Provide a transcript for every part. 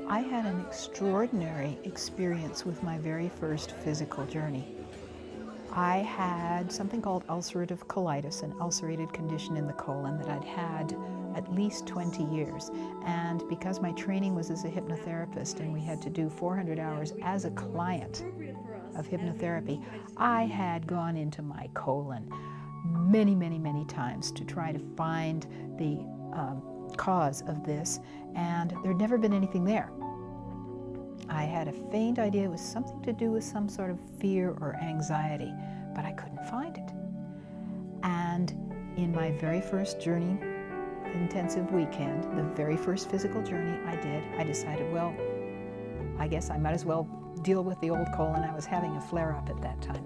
I had an extraordinary experience with my very first physical journey. I had something called ulcerative colitis, an ulcerated condition in the colon that I'd had at least 20 years. And because my training was as a hypnotherapist and we had to do 400 hours as a client of hypnotherapy, I had gone into my colon many, many, many times to try to find the cause of this, and there'd never been anything there. I had a faint idea it was something to do with some sort of fear or anxiety, but I couldn't find it. And in my very first journey, intensive weekend, the very first physical journey I did, I decided, well, I guess I might as well deal with the old colon. I was having a flare-up at that time.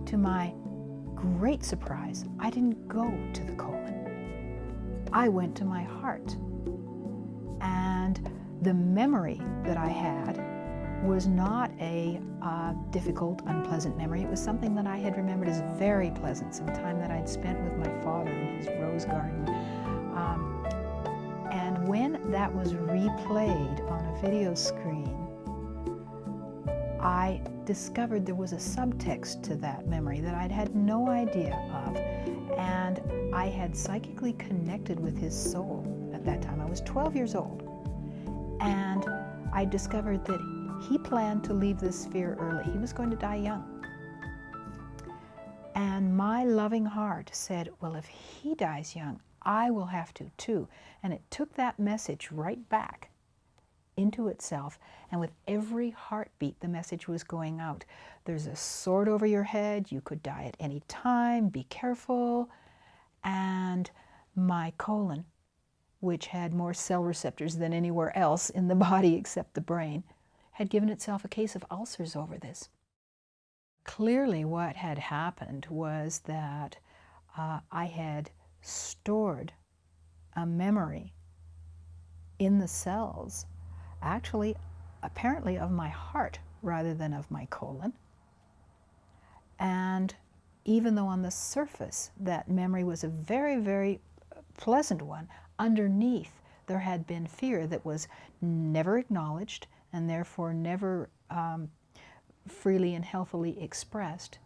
To my great surprise, I didn't go to the colon. I went to my heart. And the memory that I had was not a difficult, unpleasant memory. It was something that I had remembered as very pleasant, some time that I'd spent with my father in his rose garden. And when that was replayed on a video screen, I discovered there was a subtext to that memory that I'd had no idea of. And I had psychically connected with his soul at that time. I was 12 years old. And I discovered that he planned to leave this sphere early. He was going to die young. And my loving heart said, well, if he dies young, I will have to too. And it took that message right back into itself, and with every heartbeat, the message was going out. There's a sword over your head. You could die at any time. Be careful. And my colon, which had more cell receptors than anywhere else in the body except the brain, had given itself a case of ulcers over this. Clearly what had happened was that I had stored a memory in the cells, actually, apparently of my heart rather than of my colon. And even though on the surface that memory was a very, very pleasant one, underneath there had been fear that was never acknowledged and therefore never freely and healthily expressed.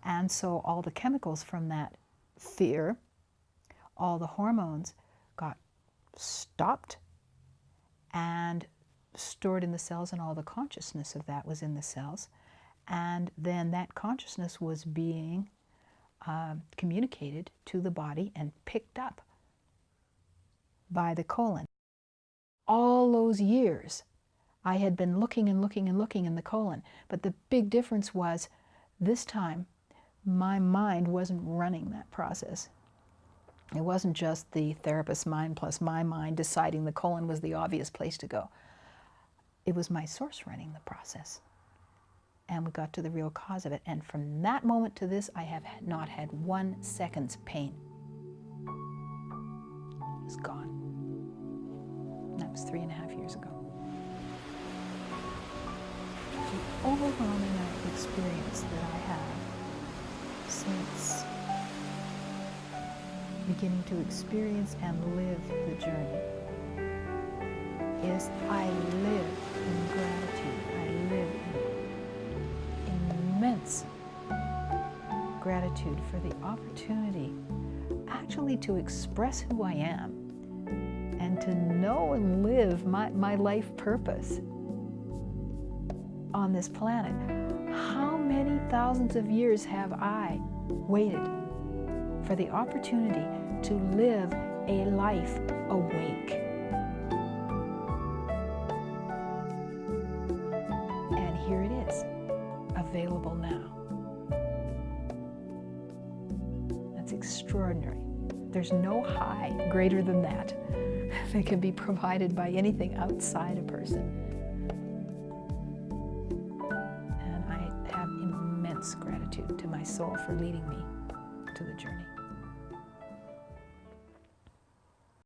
And so all the chemicals from that fear, all the hormones, got stopped and stored in the cells, and all the consciousness of that was in the cells. And then that consciousness was being communicated to the body and picked up by the colon. All those years, I had been looking and looking and looking in the colon, but the big difference was this time my mind wasn't running that process. It wasn't just the therapist's mind plus my mind deciding the colon was the obvious place to go. It was my source running the process. And we got to the real cause of it. And from that moment to this, I have not had 1 second's pain. It was gone. That was 3.5 years ago. The overwhelming experience that I have since beginning to experience and live the journey is I live in gratitude. I live in immense gratitude for the opportunity actually to express who I am and to know and live my life purpose on this planet. How many thousands of years have I waited for the opportunity to live a life awake? And here it is, available now. That's extraordinary. There's no high greater than that that can be provided by anything outside a person. And I have immense gratitude to my soul for leading me to the journey.